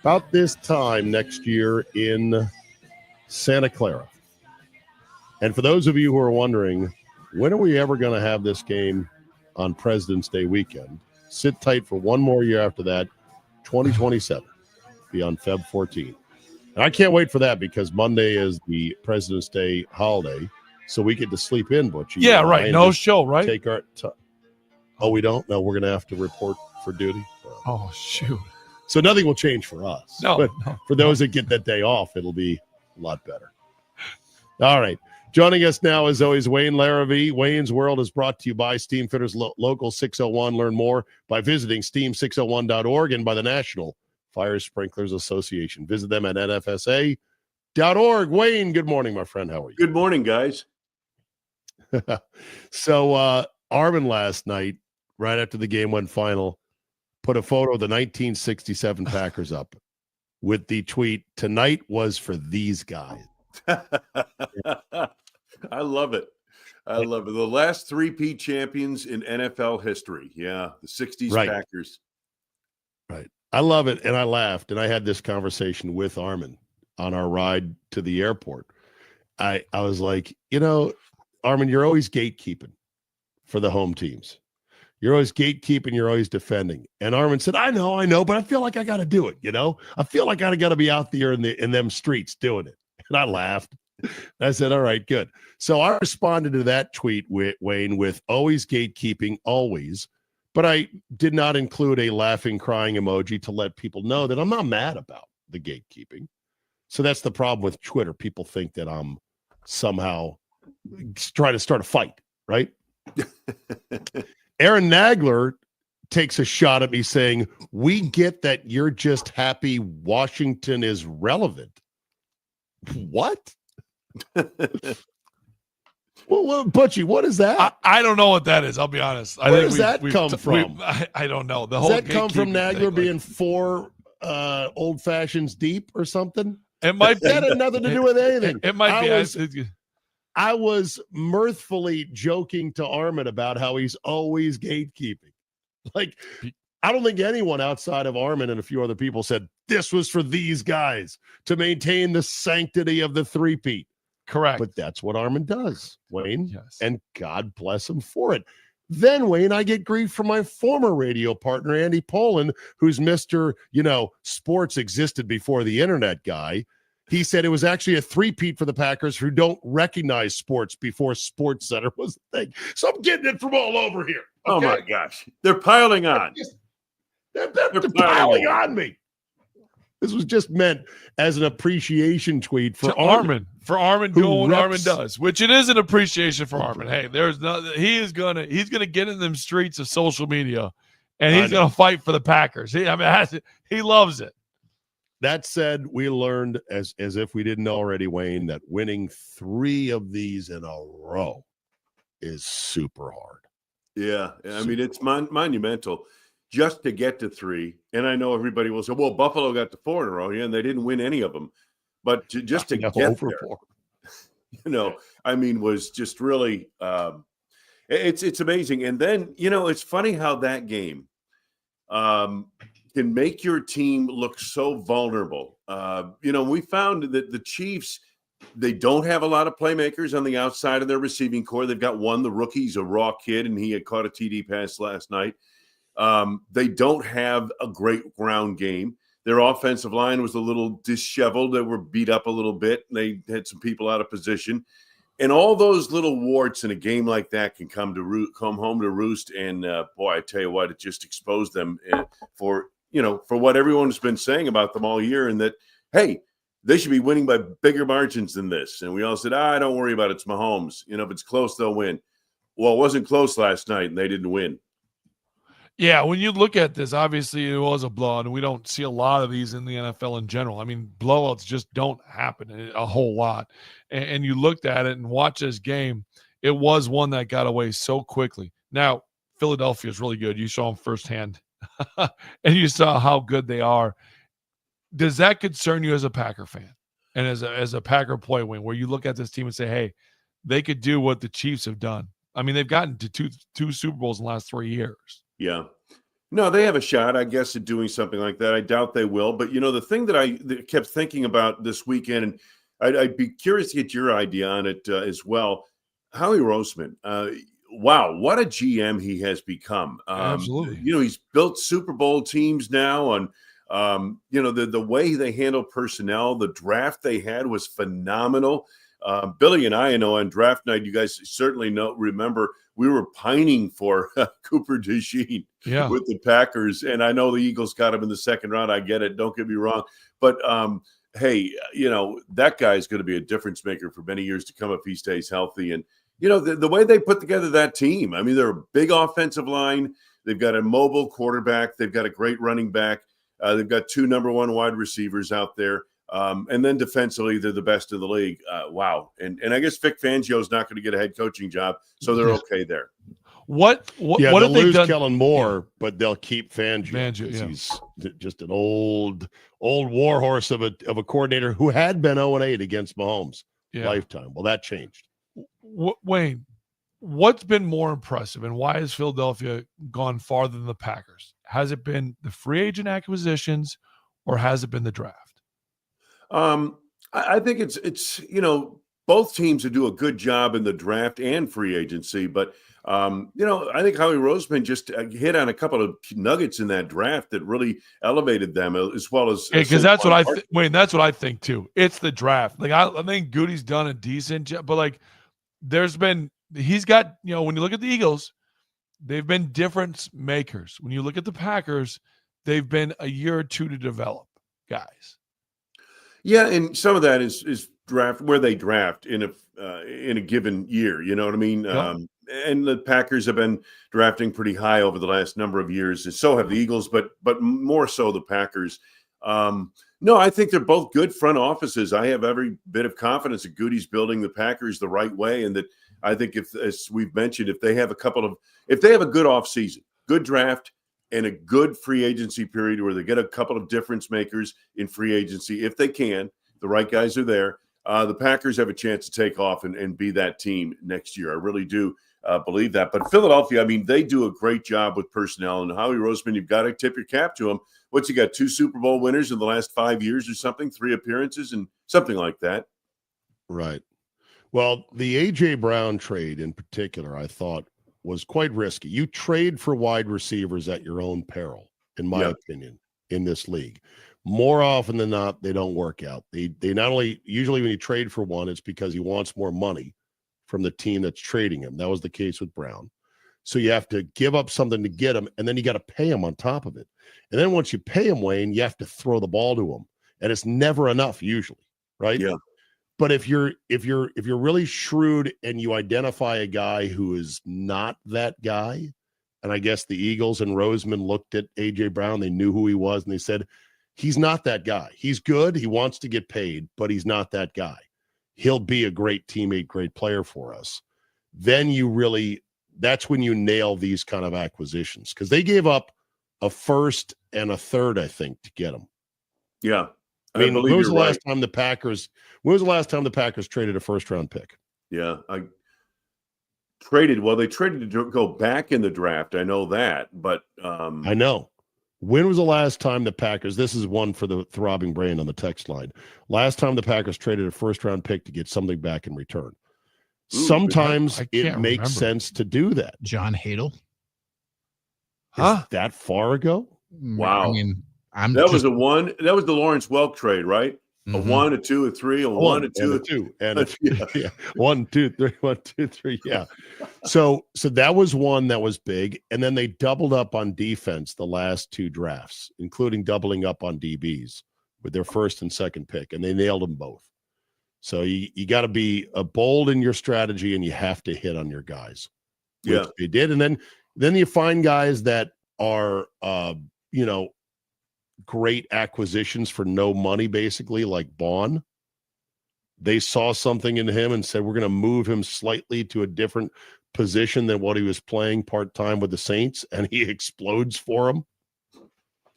about this time next year in Santa Clara. And for those of you who are wondering, when are we ever going to have this game on President's Day weekend? Sit tight for one more year after that, 2027, be on Feb 14. And I can't wait for that because Monday is the President's Day holiday, so we get to sleep in, Butch. Yeah, right. No show, right? Take our oh, we don't? No, we're going to have to report for duty. Oh, shoot. So nothing will change for us. No, for those that get that day off, it'll be a lot better. All right. Joining us now, as always, Wayne Larrivee. Wayne's World is brought to you by Steam Fitters Local 601. Learn more by visiting steam601.org and by the National Fire Sprinklers Association. Visit them at nfsa.org. Wayne, good morning, my friend. How are you? Good morning, guys. So Armin last night, right after the game went final, put a photo of the 1967 Packers up with the tweet, "Tonight was for these guys." I love it. I love it. The last three-peat champions in NFL history. Yeah, the 60s Right. Packers. Right. I love it. And I laughed. And I had this conversation with Armin on our ride to the airport. I was like, Armin, you're always gatekeeping for the home teams. You're always gatekeeping. You're always defending. And Armin said, I know, but I feel like I got to do it. I feel like I got to be out there in them streets doing it. And I laughed. I said, all right, good. So I responded to that tweet, Wayne, with always gatekeeping, always. But I did not include a laughing, crying emoji to let people know that I'm not mad about the gatekeeping. So that's the problem with Twitter. People think that I'm somehow trying to start a fight, right? Aaron Nagler takes a shot at me saying, we get that you're just happy Washington is relevant. What? Well, Butchie, what is that? I don't know what that is. I'll be honest. Where does that come from? I don't know. Does that come from Nagler being four old fashions deep or something? It might be. That had nothing to do with anything. It might be. I was mirthfully joking to Armin about how he's always gatekeeping. Like, I don't think anyone outside of Armin and a few other people said this was for these guys to maintain the sanctity of the three-peat. Correct. But that's what Armin does, Wayne. Yes. And God bless him for it. Then, Wayne, I get grief from my former radio partner, Andy Poland, who's Mr., sports existed before the internet guy. He said it was actually a three-peat for the Packers who don't recognize sports before Sports Center was a thing. So I'm getting it from all over here. Okay? Oh, my gosh. They're piling on. They're piling on me. This was just meant as an appreciation tweet for Armin. For Armin doing what Armin does, which it is an appreciation for Armin. Hey, he's gonna get in them streets of social media, and he's gonna fight for the Packers. He loves it. That said, we learned, as if we didn't already, Wayne, that winning 3 of these in a row is super hard. Yeah, I mean, it's monumental just to get to 3. And I know everybody will say, well, Buffalo got to 4 in a row, and they didn't win any of them. But just to get there, 4. Was just really it's amazing. And then, it's funny how that game can make your team look so vulnerable. We found that the Chiefs, they don't have a lot of playmakers on the outside of their receiving core. They've got one, the rookie. He's a raw kid, and he had caught a TD pass last night. They don't have a great ground game. Their offensive line was a little disheveled. They were beat up a little bit. They had some people out of position. And all those little warts in a game like that can come home to roost. And, boy, I tell you what, it just exposed them for what everyone's been saying about them all year, and that, hey, they should be winning by bigger margins than this. And we all said, don't worry about it. It's Mahomes. If it's close, they'll win. Well, it wasn't close last night, and they didn't win. Yeah, when you look at this, obviously it was a blowout, and we don't see a lot of these in the NFL in general. I mean, blowouts just don't happen a whole lot. And you looked at it and watched this game, it was one that got away so quickly. Now, Philadelphia is really good. You saw them firsthand, and you saw how good they are. Does that concern you as a Packer fan and as a Packer employee, where you look at this team and say, hey, they could do what the Chiefs have done? I mean, they've gotten to two Super Bowls in the last 3 years. Yeah. No, they have a shot, I guess, at doing something like that. I doubt they will. But, the thing that kept thinking about this weekend, and I'd be curious to get your idea on it as well. Howie Roseman, wow, what a GM he has become. Absolutely. He's built Super Bowl teams now on, the way they handle personnel. The draft they had was phenomenal. Billy and I know on draft night, you guys certainly remember we were pining for Cooper DeJean with the Packers. And I know the Eagles got him in the second round. I get it. Don't get me wrong. But, hey, that guy is going to be a difference maker for many years to come if he stays healthy. And, the way they put together that team, I mean, they're a big offensive line. They've got a mobile quarterback. They've got a great running back. They've got 2 number 1 wide receivers out there. And then defensively, they're the best of the league. Wow. And I guess Vic Fangio is not going to get a head coaching job, so they're okay there. What they'll have they lose done? Kellen Moore, but they'll keep Fangio. He's just an old warhorse of a coordinator who had been 0-8 against Mahomes lifetime. Well, that changed. Wayne, what's been more impressive, and why has Philadelphia gone farther than the Packers? Has it been the free agent acquisitions, or has it been the draft? I think it's both teams do a good job in the draft and free agency, but I think Howie Roseman just hit on a couple of nuggets in that draft that really elevated them, as well as because that's what Wayne. That's what I think too. It's the draft. Like I think Goody's done a decent job, but like he's got when you look at the Eagles, they've been difference makers. When you look at the Packers, they've been a year or two to develop guys. Yeah, and some of that is draft where they draft in a given year. You know what I mean? Yep. And the Packers have been drafting pretty high over the last number of years, and so have the Eagles, but more so the Packers. No, I think they're both good front offices. I have every bit of confidence that Goody's building the Packers the right way, and that I think as we've mentioned, if they have a good offseason, good draft, and a good free agency period where they get a couple of difference makers in free agency, if they can, the right guys are there, the Packers have a chance to take off and be that team next year. I really do believe that. But Philadelphia, I mean, they do a great job with personnel. And Howie Roseman, you've got to tip your cap to him. What's he got, 2 Super Bowl winners in the last 5 years or something, 3 appearances and something like that. Right. Well, the A.J. Brown trade in particular, I thought, was quite risky. You trade for wide receivers at your own peril, in my opinion, in this league. More often than not, they don't work out. They not only, usually when you trade for one, it's because he wants more money from the team that's trading him. That was the case with Brown. So you have to give up something to get him, and then you got to pay him on top of it. And then once you pay him, Wayne, you have to throw the ball to him. And it's never enough usually, right? Yeah. But if you're really shrewd and you identify a guy who is not that guy, and I guess the Eagles and Roseman looked at A.J. Brown, they knew who he was, and they said, he's not that guy. He's good. He wants to get paid, but he's not that guy. He'll be a great teammate, great player for us. Then that's when you nail these kind of acquisitions, because they gave up a first and a third, I think, to get him. Yeah. I mean, when was the last time the Packers traded a first round pick? Yeah. They traded to go back in the draft. I know that, but I know. When was the last time the Packers, this is one for the throbbing brain on the text line, last time the Packers traded a first round pick to get something back in return? Sometimes it makes sense to do that. John Hadel. Is that far ago? Wow. I mean, was the Lawrence Welk trade, right? Mm-hmm. A 1, a 2, a 3, a 1, a 2, a 2, and a 3. Yeah. 1, 2, 3, 1, 2, 3. Yeah. So that was one that was big. And then they doubled up on defense the last 2 drafts, including doubling up on DBs with their first and second pick, and they nailed them both. So you got to be bold in your strategy, and you have to hit on your guys. Yeah, they did. And then you find guys that are great acquisitions for no money, basically, like Bond. They saw something in him and said, we're going to move him slightly to a different position than what he was playing part-time with the Saints, and he explodes for them.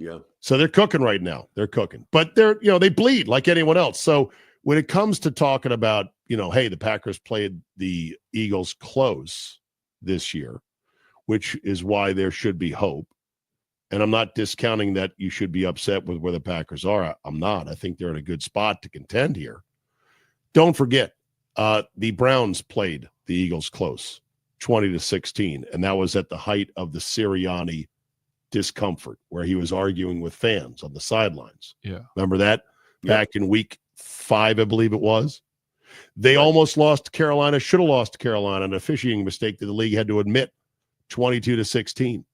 Yeah. So they're cooking right now. They're cooking. But they bleed like anyone else. So when it comes to talking about, hey, the Packers played the Eagles close this year, which is why there should be hope. And I'm not discounting that you should be upset with where the Packers are. I'm not. I think they're in a good spot to contend here. Don't forget, the Browns played the Eagles close, 20-16, and that was at the height of the Sirianni discomfort, where he was arguing with fans on the sidelines. Yeah. Remember that? Back in week 5, I believe it was. They almost lost to Carolina, should have lost to Carolina, an officiating mistake that the league had to admit, 22-16.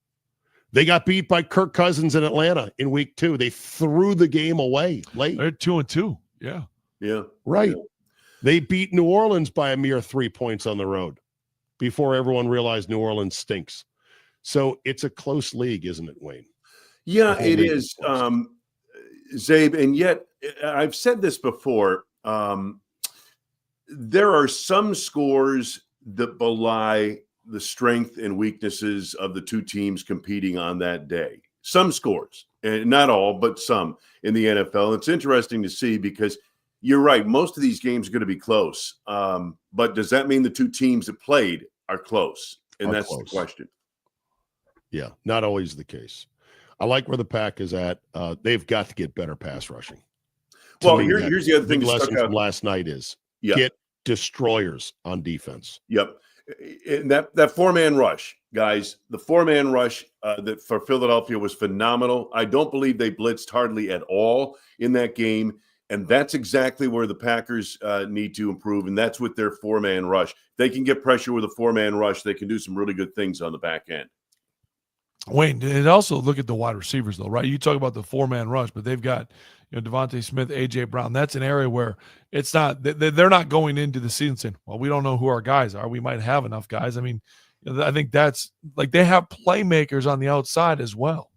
They got beat by Kirk Cousins in Atlanta in week 2. They threw the game away late. They're 2-2. Yeah. Yeah. Right. Yeah. They beat New Orleans by a mere 3 points on the road before everyone realized New Orleans stinks. So it's a close league, isn't it, Wayne? Yeah, it is, Czabe. And yet, I've said this before. There are some scores that belie the strength and weaknesses of the two teams competing on that day. Some scores, and not all, but some in the NFL. It's interesting to see because you're right. Most of these games are going to be close. But does that mean the two teams that played are close? And that's the question. Yeah, not always the case. I like where the Pack is at. They've got to get better pass rushing. Well, here's the other thing. The lesson from last night is get destroyers on defense. Yep. And that four-man rush, guys, the four-man rush that for Philadelphia was phenomenal. I don't believe they blitzed hardly at all in that game. And that's exactly where the Packers need to improve. And that's with their four-man rush. If they can get pressure with a four-man rush, they can do some really good things on the back end. Wayne, and also look at the wide receivers, though, right? You talk about the four-man rush, but they've got Devontae Smith, A.J. Brown. That's an area where it's not – they're not going into the season saying, well, we don't know who our guys are. We might have enough guys. I mean, I think that's – like they have playmakers on the outside as well.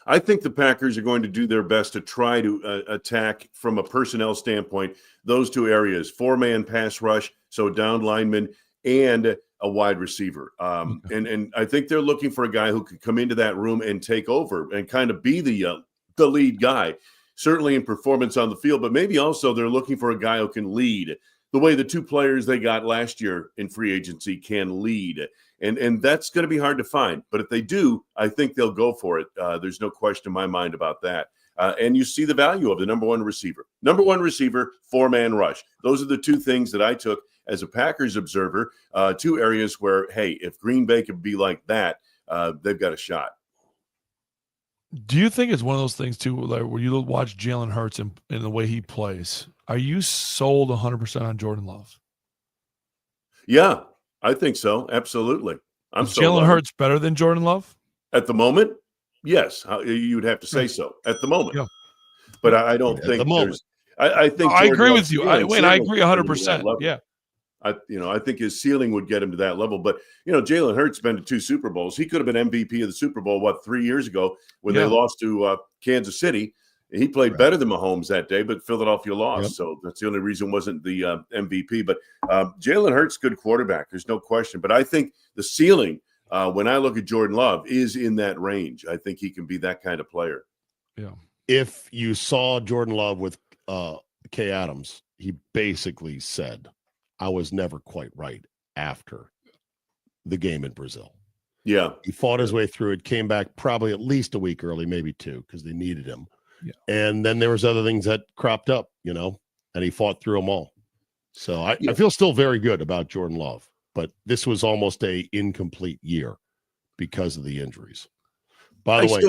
I think the Packers are going to do their best to try to attack from a personnel standpoint those two areas, four-man pass rush, so down linemen, and a wide receiver. And I think they're looking for a guy who could come into that room and take over and kind of be the lead guy, certainly in performance on the field, but maybe also they're looking for a guy who can lead the way the two players they got last year in free agency can lead. And that's going to be hard to find. But if they do, I think they'll go for it. There's no question in my mind about that. And you see the value of the number one receiver. Number one receiver, four-man rush. Those are the two things that I took as a Packers observer, two areas where, hey, if Green Bay could be like that, they've got a shot. Do you think it's one of those things, too, like where you watch Jalen Hurts and the way he plays? Are you sold 100% on Jordan Love? Yeah, I think so. Absolutely. Is Jalen Hurts better than Jordan Love? At the moment, yes. You would have to say so. At the moment. Yeah. But I don't think there's – I think I agree with you. I agree 100%. Yeah. I think his ceiling would get him to that level. But, Jalen Hurts been to 2 Super Bowls. He could have been MVP of the Super Bowl, 3 years ago when they lost to Kansas City. He played better than Mahomes that day, but Philadelphia lost. Yep. So that's the only reason wasn't the MVP. But Jalen Hurts, good quarterback. There's no question. But I think the ceiling, when I look at Jordan Love, is in that range. I think he can be that kind of player. Yeah. If you saw Jordan Love with Kay Adams, he basically said, I was never quite right after the game in Brazil. Yeah. He fought his way through it, came back probably at least a week early, maybe 2, because they needed him. Yeah. And then there was other things that cropped up, and he fought through them all. So I feel still very good about Jordan Love, but this was almost a incomplete year because of the injuries. By the way,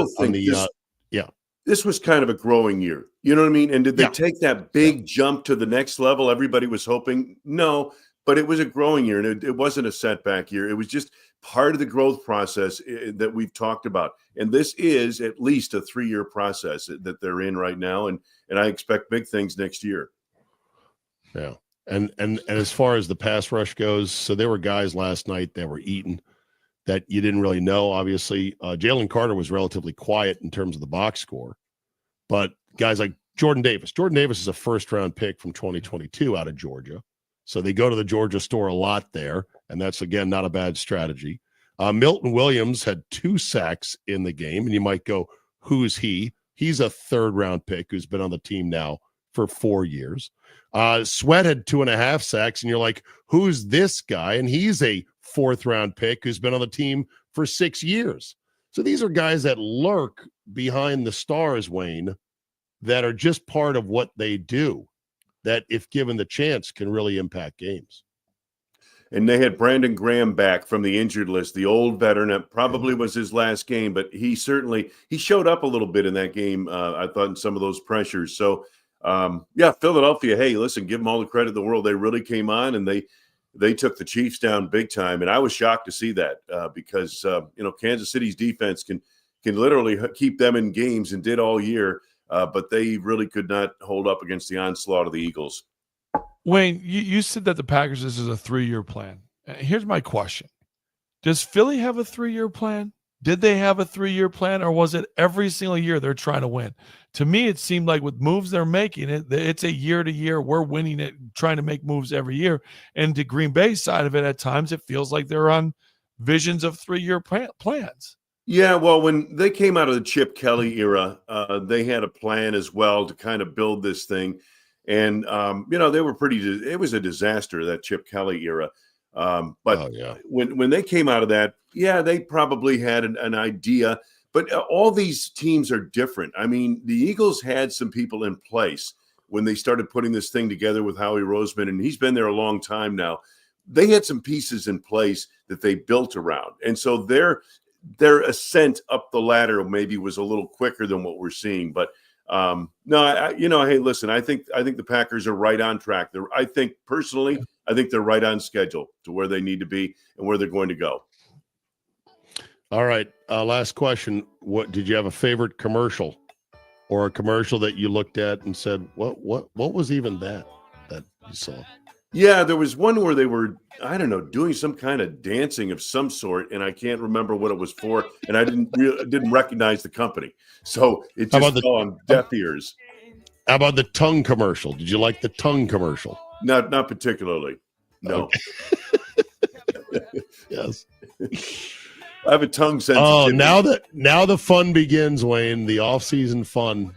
this was kind of a growing year. You know what I mean? And did they take that big jump to the next level? Everybody was hoping. No, but it was a growing year, and it wasn't a setback year. It was just part of the growth process that we've talked about. And this is at least a 3-year process that they're in right now. And I expect big things next year. Yeah. And as far as the pass rush goes, so there were guys last night that were eaten that you didn't really know. Obviously, Jalen Carter was relatively quiet in terms of the box score, but guys like Jordan Davis is a first-round pick from 2022 out of Georgia. So they go to the Georgia store a lot there, and that's, again, not a bad strategy. Milton Williams had 2 sacks in the game, and you might go, who's he? He's a third-round pick who's been on the team now for 4 years. Sweat had 2.5 sacks, and you're like, who's this guy? And he's a 4th-round pick who's been on the team for 6 years. So these are guys that lurk behind the stars, Wayne, that are just part of what they do, that if given the chance can really impact games. And they had Brandon Graham back from the injured list, the old veteran. It probably was his last game, but he showed up a little bit in that game, I thought, in some of those pressures. So, Philadelphia, hey, listen, give them all the credit in the world. They really came on, and they took the Chiefs down big time. And I was shocked to see that because, Kansas City's defense can literally keep them in games and did all year, but they really could not hold up against the onslaught of the Eagles. Wayne, you said that the Packers, this is a 3-year plan. Here's my question. Does Philly have a 3-year plan? Did they have a 3-year plan, or was it every single year they're trying to win? To me, it seemed like with moves they're making, it's a year-to-year. We're winning it, trying to make moves every year. And to Green Bay's side of it, at times, it feels like they're on visions of 3-year plans. Yeah, well, when they came out of the Chip Kelly era, they had a plan as well to kind of build this thing. And, they were it was a disaster, that Chip Kelly era. But when they came out of that, they probably had an idea. But all these teams are different. I mean, the Eagles had some people in place when they started putting this thing together with Howie Roseman, and he's been there a long time now. They had some pieces in place that they built around. And so their ascent up the ladder maybe was a little quicker than what we're seeing. But hey, listen, I think the Packers are right on track. I think they're right on schedule to where they need to be and where they're going to go. All right. Last question. What did you have a favorite commercial or a commercial that you looked at and said, what was even that you saw? Yeah, there was one where they were, I don't know, doing some kind of dancing of some sort, and I can't remember what it was for, and I didn't recognize the company, so it just fell on deaf ears. How about the tongue commercial? Did you like the tongue commercial? Not particularly. No. Okay. Yes. I have a tongue sensitivity. Oh, now the fun begins, Wayne. The off-season fun.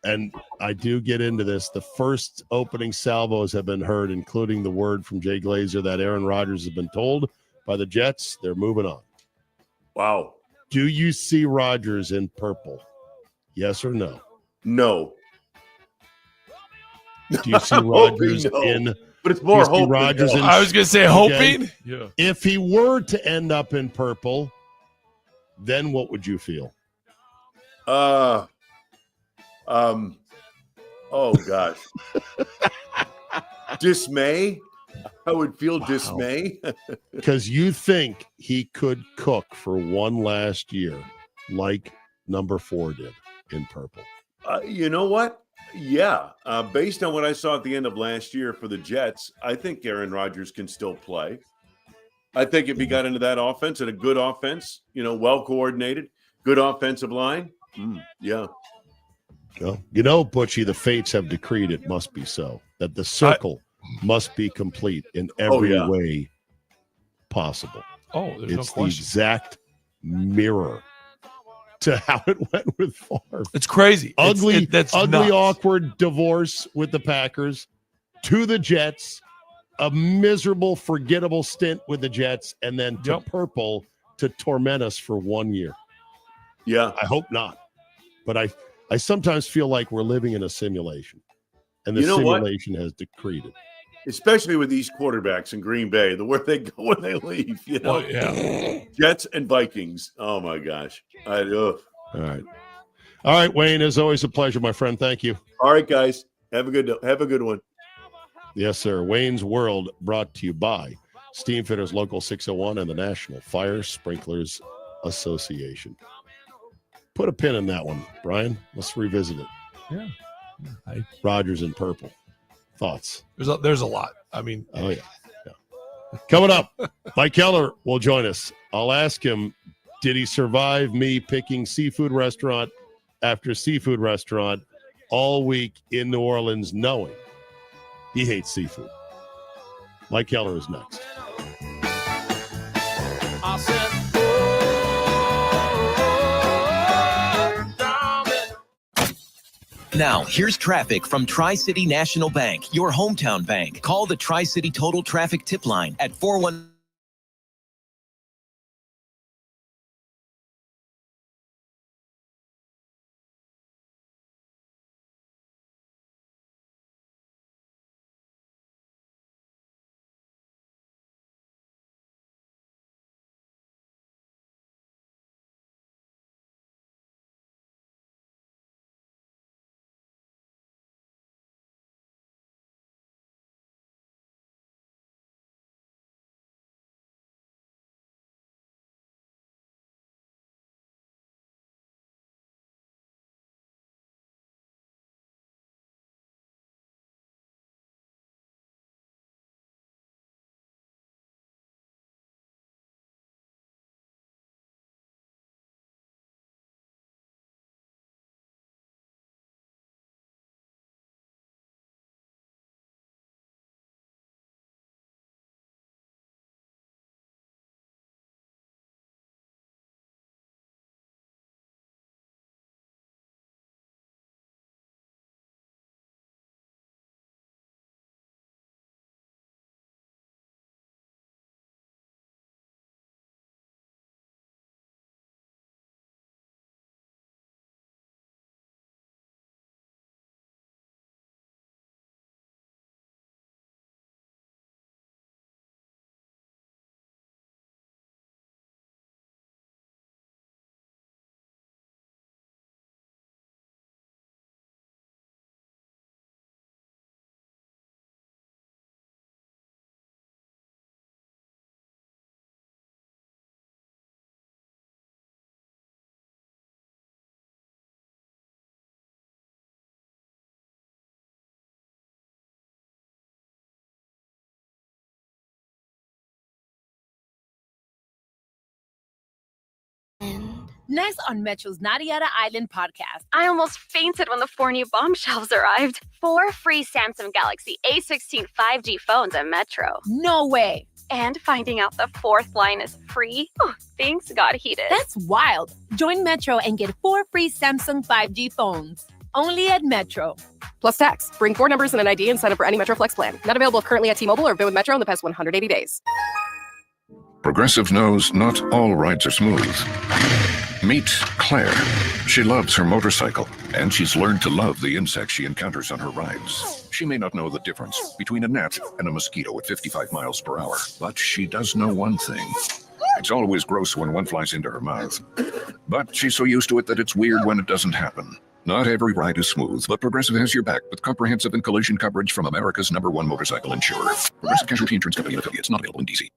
And I do get into this. The first opening salvos have been heard, including the word from Jay Glazer that Aaron Rodgers has been told by the Jets they're moving on. Wow. Do you see Rodgers in purple? Yes or no? No. Do you see Rodgers in? But it's more hoping. Rodgers I was going to say hoping. Yeah. If he were to end up in purple, then what would you feel? Oh gosh. Dismay. I would feel dismay. Because you think he could cook for one last year like number 4 did in purple. You know what? Yeah. Based on what I saw at the end of last year for the Jets, I think Aaron Rodgers can still play. I think if he got into that offense and a good offense, well coordinated, good offensive line. Yeah. Well, Butchie, the fates have decreed it must be so, that the circle must be complete in every way possible. Oh, there's it's no question. The exact mirror to how it went with Favre. It's crazy. Ugly, that's ugly, nuts. Awkward divorce with the Packers to the Jets, a miserable, forgettable stint with the Jets, and then to purple to torment us for 1 year. Yeah. I hope not. But I sometimes feel like we're living in a simulation, and the simulation has decreed it. Especially with these quarterbacks in Green Bay, where they go when they leave, Jets and Vikings. Oh my gosh. All right, Wayne. As always, a pleasure, my friend. Thank you. All right, guys. Have a good one. Yes, sir. Wayne's World, brought to you by Steam Fitters Local 601 and the National Fire Sprinklers Association. Put a pin in that one, Brian. Let's revisit it. Yeah. Rodgers in purple. Thoughts? There's a lot. I mean, yeah. Coming up, Mike Keller will join us. I'll ask him, did he survive me picking seafood restaurant after seafood restaurant all week in New Orleans, knowing he hates seafood? Mike Keller is next. Now, here's traffic from Tri-City National Bank, your hometown bank. Call the Tri-City Total Traffic Tip Line at 411. Next on Metro's Nadiara Island podcast. I almost fainted when the 4 new bombshells arrived. 4 free Samsung Galaxy A16 5G phones at Metro. No way. And finding out the 4th line is free? Oh, things got heated. That's wild. Join Metro and get 4 free Samsung 5G phones. Only at Metro. Plus tax. Bring 4 numbers and an ID and sign up for any Metro Flex plan. Not available currently at T-Mobile or have been with Metro in the past 180 days. Progressive knows not all rides are smooth. Meet Claire. She loves her motorcycle, and she's learned to love the insects she encounters on her rides. She may not know the difference between a gnat and a mosquito at 55 miles per hour, but she does know one thing. It's always gross when one flies into her mouth. But she's so used to it that it's weird when it doesn't happen. Not every ride is smooth, but Progressive has your back with comprehensive and collision coverage from America's #1 motorcycle insurer. Progressive Casualty Insurance Company and affiliates, not available in D.C.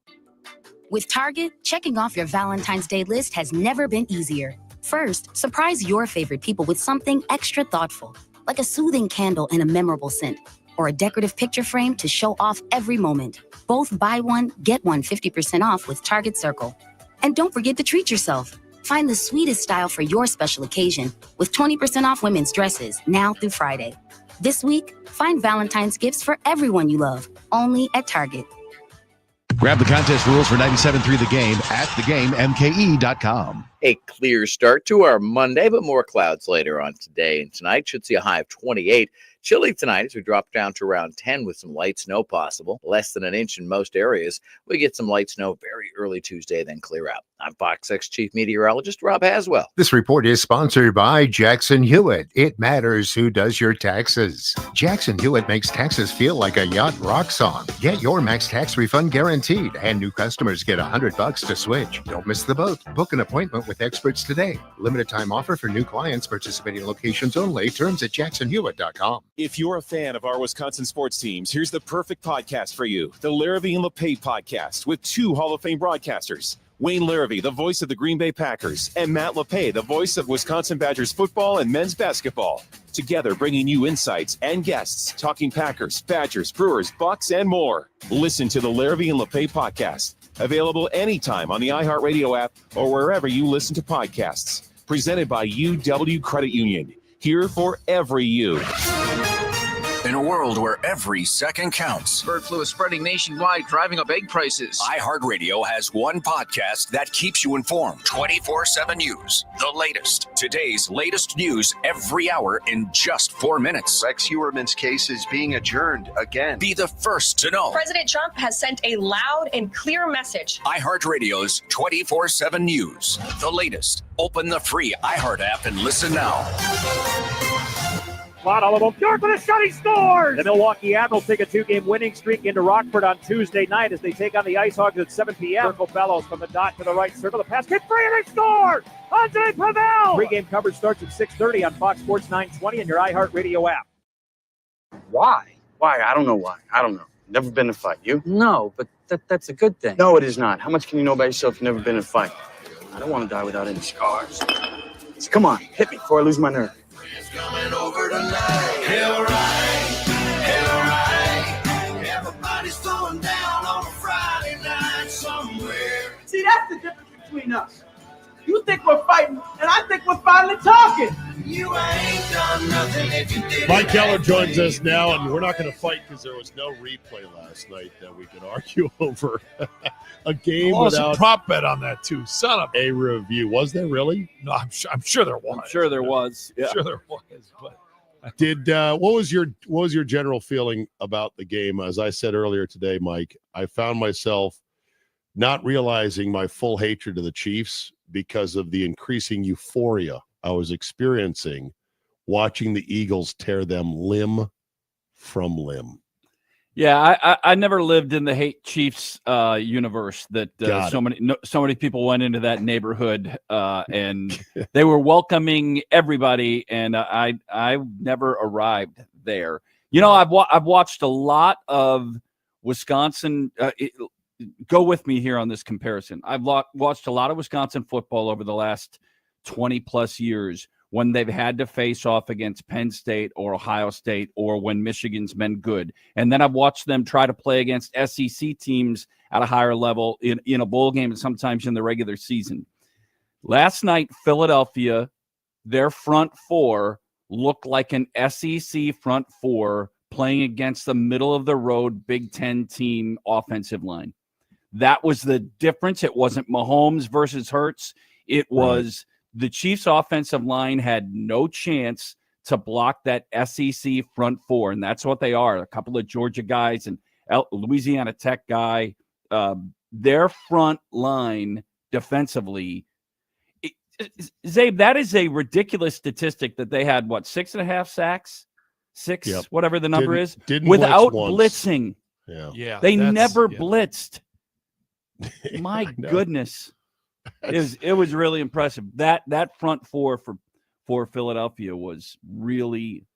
With Target, checking off your Valentine's Day list has never been easier. First, surprise your favorite people with something extra thoughtful, like a soothing candle and a memorable scent, or a decorative picture frame to show off every moment. Both buy one, get one 50% off with Target Circle. And don't forget to treat yourself. Find the sweetest style for your special occasion with 20% off women's dresses now through Friday. This week, find Valentine's gifts for everyone you love, only at Target. Grab the contest rules for 97.3 The Game at thegamemke.com. A clear start to our Monday, but more clouds later on today and tonight. Should see a high of 28. Chilly tonight as we drop down to around 10 with some light snow possible. Less than an inch in most areas. We get some light snow very early Tuesday, then clear out. I'm Fox 6 Chief Meteorologist Rob Haswell. This report is sponsored by Jackson Hewitt. It matters who does your taxes. Jackson Hewitt makes taxes feel like a yacht rock song. Get your max tax refund guaranteed, and new customers get $100 to switch. Don't miss the boat. Book an appointment with experts today. Limited time offer for new clients. Participating locations only. Terms at jacksonhewitt.com. If you're a fan of our Wisconsin sports teams, here's the perfect podcast for you. The Larrabee and LePay podcast with 2 Hall of Fame broadcasters. Wayne Larrabee, the voice of the Green Bay Packers, and Matt LePay, the voice of Wisconsin Badgers football and men's basketball. Together, bringing you insights and guests, talking Packers, Badgers, Brewers, Bucks, and more. Listen to the Larrabee and LePay podcast. Available anytime on the iHeartRadio app or wherever you listen to podcasts. Presented by UW Credit Union. Here for every you. In a world where every second counts, bird flu is spreading nationwide, driving up egg prices. iHeartRadio has one podcast that keeps you informed. 24/7 News, the latest. Today's latest news every hour in just 4 minutes. Rex Heuermann's case is being adjourned again. Be the first to know. President Trump has sent a loud and clear message. iHeartRadio's 24/7 News, the latest. Open the free iHeart app and listen now. All of them. York with a shot, he scores! The Milwaukee Admirals take a 2-game winning streak into Rockford on Tuesday night as they take on the Ice Hogs at 7 p.m. Circle Bellows from the dot to the right circle. The pass hit free and they score! Andre Pavel! Pre-game coverage starts at 6:30 on Fox Sports 920 and your iHeartRadio app. Why? Why? I don't know why. I don't know. Never been in a fight. You? No, but that's a good thing. No, it is not. How much can you know about yourself if you've never been in a fight? I don't want to die without any scars. So come on, hit me before I lose my nerve. Coming over tonight. Hell right. Everybody's throwing down on a Friday night somewhere. See, that's the difference between us. You think we're fighting, and I think we're finally talking. You ain't done nothing if you did. Mike Keller joins us now, and we're not going to fight because there was no replay last night that we could argue over. A game without a prop bet on that too. Son of a review. Was there really? No, I'm sure there was. I'm sure there was. Yeah. I'm sure there was. But did what was your general feeling about the game? As I said earlier today, Mike, I found myself not realizing my full hatred of the Chiefs because of the increasing euphoria I was experiencing watching the Eagles tear them limb from limb. Yeah, I never lived in the hate Chiefs universe that so many people went into that neighborhood and they were welcoming everybody, and I never arrived there. You know, I've watched a lot of Wisconsin. Go with me here on this comparison. I've watched a lot of Wisconsin football over the last 20 plus years when they've had to face off against Penn State or Ohio State or when Michigan's been good. And then I've watched them try to play against SEC teams at a higher level in a bowl game and sometimes in the regular season. Last night, Philadelphia, their front four looked like an SEC front four playing against the middle-of-the-road Big Ten team offensive line. That was the difference. It wasn't Mahomes versus Hurts. It was the Chiefs' offensive line had no chance to block that SEC front four, and that's what they are. A couple of Georgia guys and Louisiana Tech guy. Their front line defensively, Zabe, that is a ridiculous statistic that they had, 6.5 sacks? Six, whatever the number is, without blitzing. Yeah. They never blitzed. My goodness. It was really impressive. That front four for Philadelphia was really,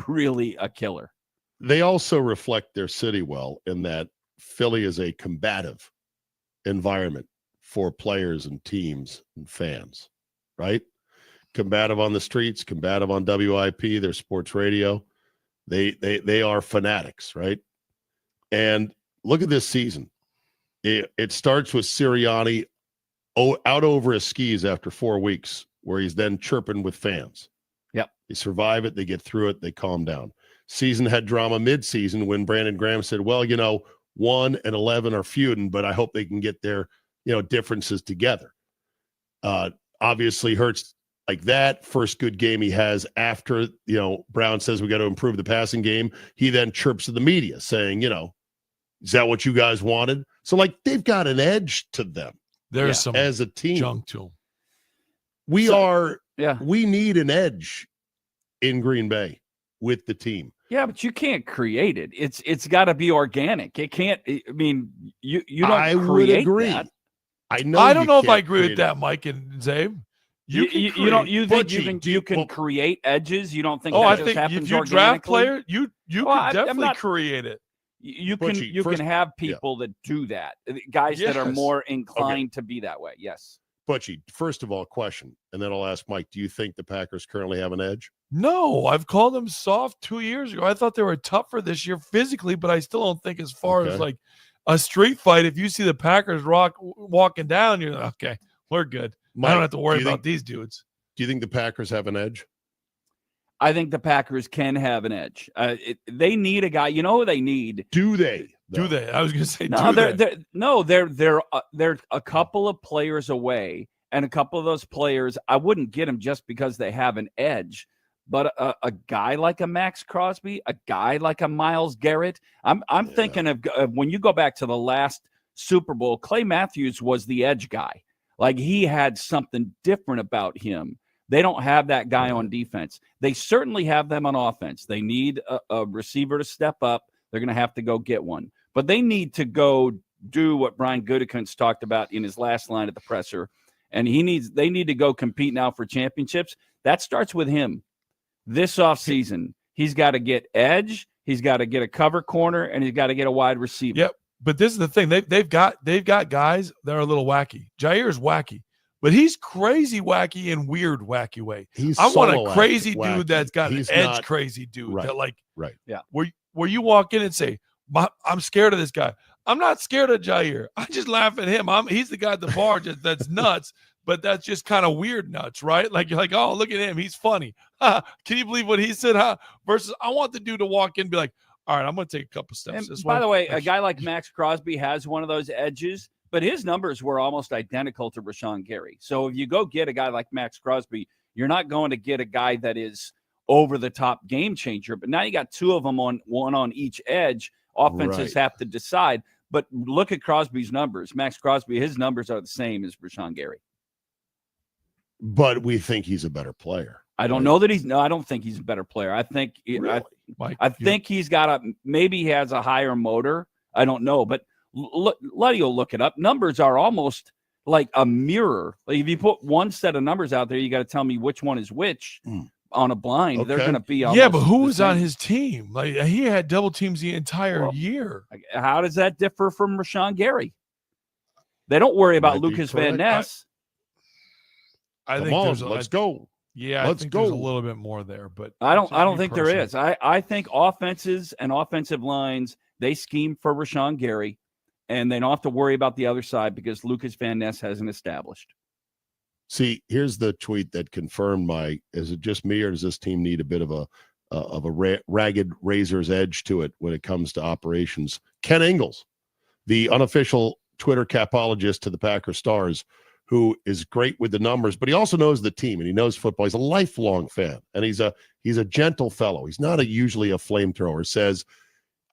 really a killer. They also reflect their city well in that Philly is a combative environment for players and teams and fans, right? Combative on the streets, combative on WIP, their sports radio. They are fanatics, right? And look at this season. It starts with Sirianni out over his skis after 4 weeks, where he's then chirping with fans. Yep. They survive it, they get through it, they calm down. Season had drama mid-season when Brandon Graham said, well, 1 and 11 are feuding, but I hope they can get their, differences together. Obviously Hurts like that first good game he has after, Brown says we got to improve the passing game. He then chirps to the media saying, is that what you guys wanted? So they've got an edge to them. There's some as a team junk to them. We need an edge in Green Bay with the team. Yeah, but you can't create it. It's got to be organic. It can't. I mean, you don't. I would agree. That. I don't know if I agree with that, Mike and Zabe. You think you can create edges? You don't think? Oh, that I just think happens if you organically? draft player, you can definitely create it. You can have people that do that. Guys that are more inclined to be that way. Yes. Butchie, first of all, question, and then I'll ask Mike, do you think the Packers currently have an edge? No, I've called them soft 2 years ago. I thought they were tougher this year physically, but I still don't think as far as like a street fight, if you see the Packers walking down, you're like, okay, we're good. Mike, I don't have to worry about these dudes. Do you think the Packers have an edge? I think the Packers can have an edge. They need a guy. You know who they need? Do they? Do they? I was going to say, they're a couple of players away, and a couple of those players, I wouldn't get them just because they have an edge. But a guy like a Max Crosby, a guy like a Myles Garrett, I'm thinking of when you go back to the last Super Bowl, Clay Matthews was the edge guy. Like he had something different about him. They don't have that guy on defense. They certainly have them on offense. They need a receiver to step up. They're going to have to go get one. But they need to go do what Brian Gutekunst talked about in his last line at the presser. And they need to go compete now for championships. That starts with him. This offseason, he's got to get edge, he's got to get a cover corner, and he's got to get a wide receiver. Yep. But this is the thing. They've got guys that are a little wacky. Jair's wacky. But he's crazy wacky in weird wacky way. I want a crazy dude that's got an edge crazy dude. Right. That yeah. Where you walk in and say, I'm scared of this guy. I'm not scared of Jair. I just laugh at him. He's the guy at the bar that's nuts, but that's just kind of weird nuts, right? Like you're like, oh, look at him. He's funny. Can you believe what he said? Versus I want the dude to walk in and be like, all right, I'm going to take a couple steps. And by the way, a guy like Max Crosby has one of those edges. But his numbers were almost identical to Rashawn Gary. So if you go get a guy like Max Crosby, you're not going to get a guy that is over-the-top game changer. But now you got two of them on one on each edge. Offenses have to decide. But look at Crosby's numbers. Max Crosby, his numbers are the same as Rashawn Gary. But we think he's a better player. I don't know that I don't think he's a better player. I think I think he's got maybe he has a higher motor. I don't know, but Letty will look it up. Numbers are almost like a mirror. Like if you put one set of numbers out there, you got to tell me which one is which on a blind. Okay. They're going to be but who was on his team? Like he had double teams the entire year. How does that differ from Rashawn Gary? They don't worry about Lucas Van Ness. I think let's go. Yeah, I think there's a little bit more there, but I don't think there is. I think offenses and offensive lines, they scheme for Rashawn Gary. And they don't have to worry about the other side because Lucas Van Ness hasn't established. See, here's the tweet that confirmed is it just me or does this team need a bit of a ragged razor's edge to it when it comes to operations? Ken Ingalls, the unofficial Twitter capologist to the Packers Stars, who is great with the numbers, but he also knows the team and he knows football. He's a lifelong fan, and he's a gentle fellow. He's not usually a flamethrower. Says,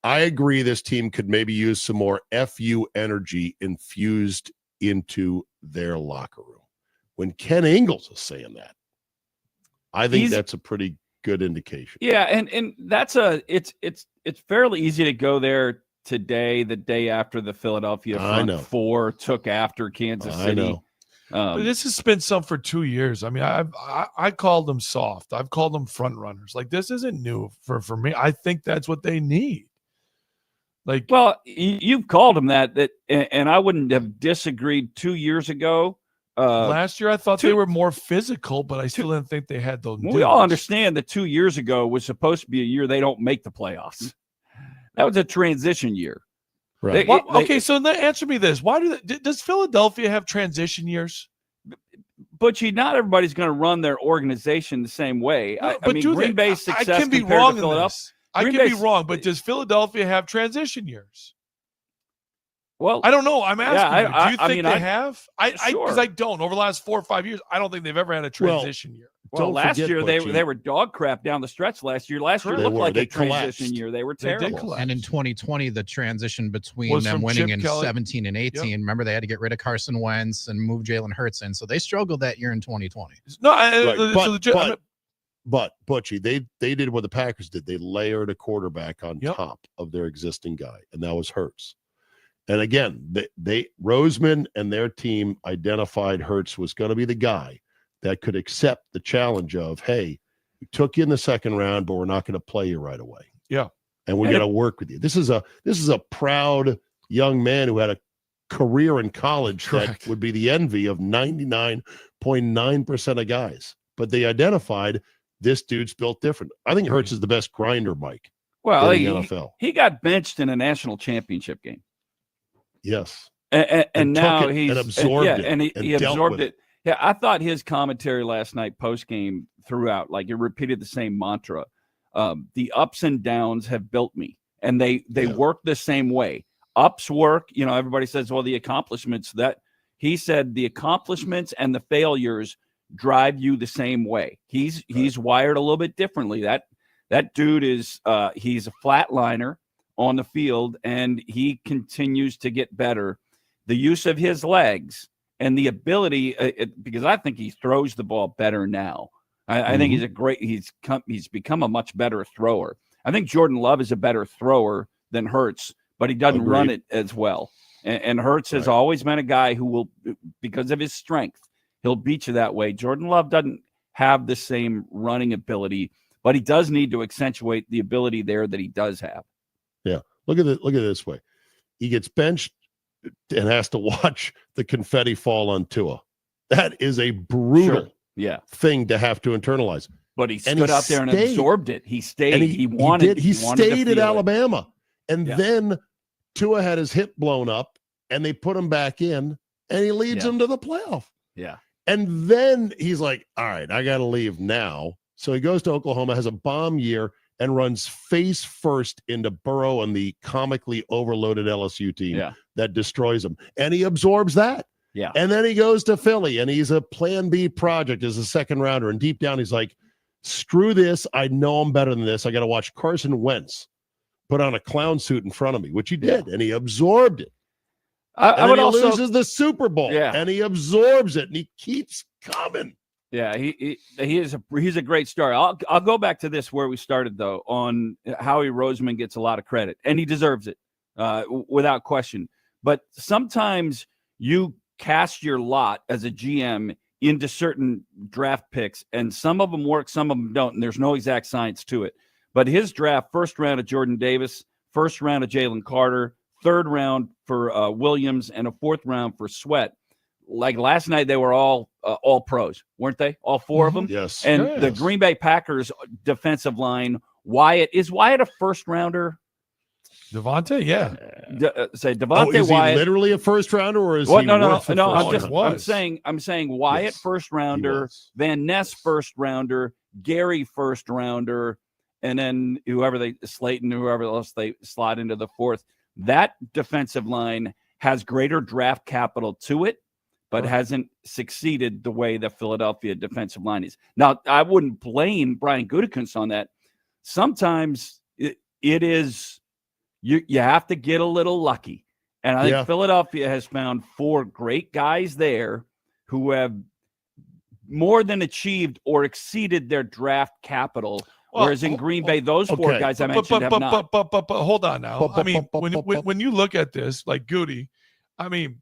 I agree this team could maybe use some more FU energy infused into their locker room. When Ken Ingalls is saying that, I think that's a pretty good indication. Yeah, and that's it's fairly easy to go there today, the day after the Philadelphia front four took after Kansas City. I know. But this has been some for 2 years. I mean, I called them soft. I've called them front runners. Like, this isn't new for me. I think that's what they need. Like, well, you've called them that, and I wouldn't have disagreed 2 years ago. Last year, I thought they were more physical, but I still didn't think they had those. We all understand that 2 years ago was supposed to be a year they don't make the playoffs. That was a transition year. Right. Okay, so answer me this: why does Philadelphia have transition years? Butchie, not everybody's going to run their organization the same way. No, I mean, Green Bay's success. I can be compared wrong to in Philadelphia. this. I can be wrong, but does Philadelphia have transition years? Well, I don't know. I'm asking you. Do you think they have? Sure. Because I don't. Over the last 4 or 5 years, I don't think they've ever had a transition year. Well, last year they were dog crap down the stretch. Last year looked like a transition year. They were terrible. And in 2020, the transition between them winning in 17 and 18. Yep. Remember, they had to get rid of Carson Wentz and move Jalen Hurts in, so they struggled that year in 2020. No, but Butchie, they did what the Packers did. They layered a quarterback on top of their existing guy, and that was Hurts. And again, they Roseman and their team identified Hurts was going to be the guy that could accept the challenge of, hey, we took you in the second round, but we're not going to play you right away. Yeah. And we got to work with you. This is a proud young man who had a career in college that would be the envy of 99.9% of guys. But they identified this dude's built different. I think Hurts is the best grinder, Mike. Well, in the NFL. He got benched in a national championship game. Yes. And now he's absorbed it. And he absorbed it. Yeah, I thought his commentary last night post game throughout, like it repeated the same mantra. The ups and downs have built me, and they work the same way. Ups work, everybody says, well, the accomplishments that he said the accomplishments and the failures drive you the same way. He's wired a little bit differently. That dude is he's a flatliner on the field, and he continues to get better. The use of his legs and the ability, because I think he throws the ball better now. I think he's become a much better thrower. I think Jordan Love is a better thrower than Hurts, but he doesn't run it as well. And Hurts has always been a guy who will, because of his strength, he'll beat you that way. Jordan Love doesn't have the same running ability, but he does need to accentuate the ability there that he does have. Yeah. Look at it this way. He gets benched and has to watch the confetti fall on Tua. That is a brutal thing to have to internalize. But he stood out there and absorbed it. He stayed. He stayed at Alabama. And then Tua had his hip blown up and they put him back in and he leads them to the playoff. Yeah. And then he's like, all right, I got to leave now. So he goes to Oklahoma, has a bomb year, and runs face first into Burrow and the comically overloaded LSU team that destroys him. And he absorbs that. Yeah. And then he goes to Philly and he's a plan B project as a second rounder. And deep down, he's like, screw this. I know I'm better than this. I got to watch Carson Wentz put on a clown suit in front of me, which he did. And he absorbed it. I would also loses the Super Bowl and he absorbs it and he keeps coming. Yeah, he's a great story. I'll go back to this where we started though on Howie Roseman gets a lot of credit and he deserves it without question. But sometimes you cast your lot as a GM into certain draft picks and some of them work, some of them don't, and there's no exact science to it. But his draft, first round of Jordan Davis, first round of Jalen Carter, third round for Williams, and a fourth round for Sweat. Like last night, they were all pros, weren't they? All four of them? Yes. And the Green Bay Packers defensive line, is Wyatt a first rounder? Devontae, yeah. Say Devontae is Wyatt. he literally a first rounder, or is What? he? No. worth a first I'm rounder? saying Wyatt Yes, first rounder, Van Ness first rounder, Gary first rounder, and then Slayton, whoever else they slot into the fourth. That defensive line has greater draft capital to it, but hasn't succeeded the way the Philadelphia defensive line is. Now, I wouldn't blame Brian Gutekunst on that. Sometimes it is you have to get a little lucky. And I think Philadelphia has found 4 great guys there who have more than achieved or exceeded their draft capital. Whereas in Green Bay, those 4 guys I mentioned have not. But hold on now. I mean, when you look at this, like Goody, I mean,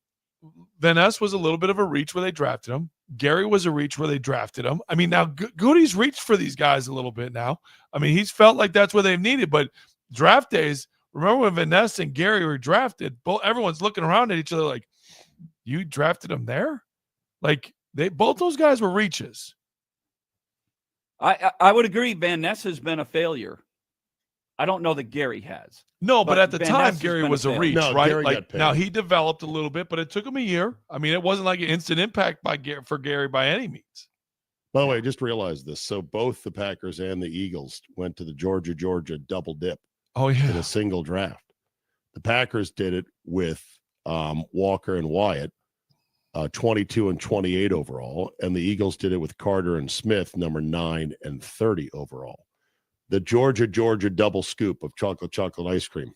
Van Ness was a little bit of a reach where they drafted him. Gary was a reach where they drafted him. I mean, now Goody's reached for these guys a little bit now. I mean, he's felt like that's where they've needed. But draft days, remember when Van Ness and Gary were drafted, everyone's looking around at each other like, you drafted him there? Like, both those guys were reaches. I would agree Van Ness has been a failure. I don't know that Gary has. No, but at the Van time, Ness Gary was a reach, right? Like, now he developed a little bit, but it took him a year. I mean, it wasn't like an instant impact for Gary by any means. By the way, just realized this. So both the Packers and the Eagles went to the Georgia double dip. Oh, yeah. In a single draft. The Packers did it with Walker and Wyatt, 22 and 28 overall, and the Eagles did it with Carter and Smith, number 9 and 30 overall. The Georgia double scoop of chocolate ice cream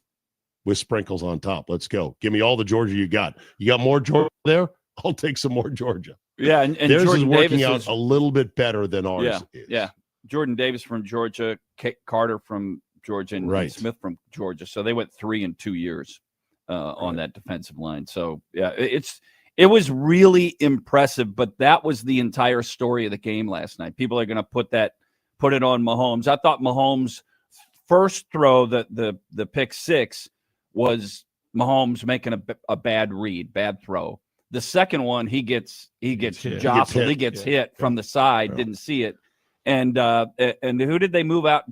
with sprinkles on top. Let's go. Give me all the Georgia you got. You got more Georgia there? I'll take some more Georgia. Yeah, and theirs Jordan is working Davis out a little bit better than ours is. Yeah. Jordan Davis from Georgia, Carter from Georgia, and Smith from Georgia. So they went 3 in 2 years on that defensive line. So yeah, it was really impressive. But that was the entire story of the game last night. People are going to put it on Mahomes. I thought Mahomes' first throw, the pick 6, was Mahomes making a bad read, bad throw. The second one, he gets jostled, he gets hit from the side, didn't see it. And who did they move out?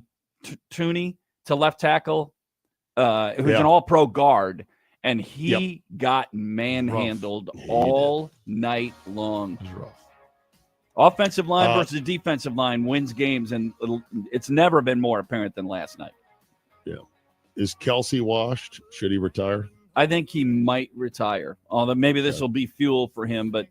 Tooney to left tackle, who's an all-pro guard, and he got manhandled all night long. Offensive line versus defensive line wins games, and it's never been more apparent than last night. Yeah. Is Kelsey washed? Should he retire? I think he might retire. Although maybe this will be fuel for him, but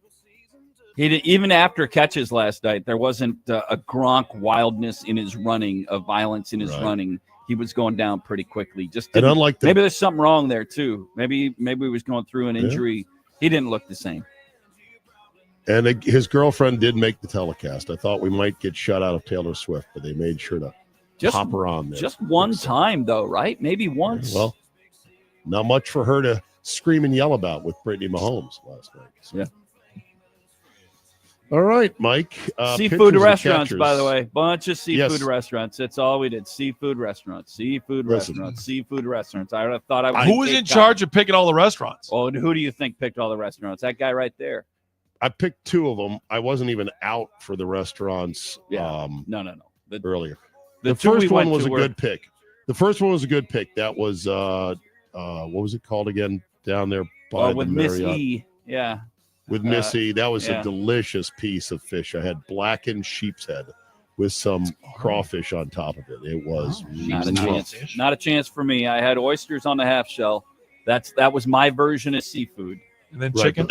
even after catches last night, there wasn't a Gronk wildness in his running, a violence in his running. He was going down pretty quickly. And unlike maybe there's something wrong there too. Maybe he was going through an injury. He didn't look the same. And his girlfriend did make the telecast. I thought we might get shut out of Taylor Swift, but they made sure to pop her on there. Just one time, though, right? Maybe once. Well, not much for her to scream and yell about with Brittany Mahomes last night. So. Yeah. All right, Mike. Seafood restaurants, by the way. Bunch of seafood restaurants. That's all we did. Seafood restaurants. Seafood restaurants. I thought I was. Who was in charge of picking all the restaurants? Oh, and who do you think picked all the restaurants? That guy right there. I picked 2 of them. I wasn't even out for the restaurants. No. Earlier. The first one was a good pick. The first one was a good pick. That was what was it called again down there by with the Miss Marriott? E. Yeah. With Missy. That was a delicious piece of fish. I had blackened sheep's head with some crawfish on top of it. It was not a chance. Not a chance for me. I had oysters on the half shell. That was my version of seafood. And then chicken.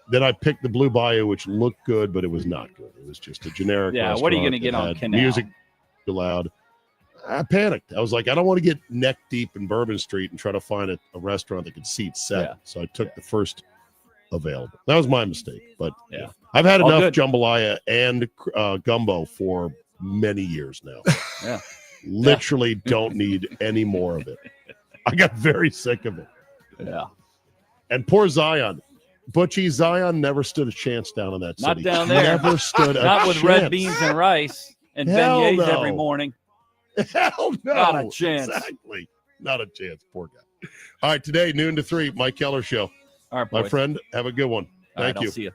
Then I picked the Blue Bayou, which looked good, but it was not good. It was just a generic restaurant. What are you going to get on Canal? Music too loud. I panicked. I was like, I don't want to get neck deep in Bourbon Street and try to find a restaurant that could seat 7. Yeah. So I took the first available. That was my mistake. But I've had enough jambalaya and gumbo for many years now. Yeah. Literally don't need any more of it. I got very sick of it. Yeah. And poor Zion. Butchie, Zion never stood a chance down in that city. Not down there. Never stood a Not with chance. red beans and rice and beignets every morning. Hell no. Not a chance. Exactly. Not a chance. Poor guy. All right, today, noon to 3, Mike Keller Show. All right, my boys. friend, have a good one. Thank you. I'll see you.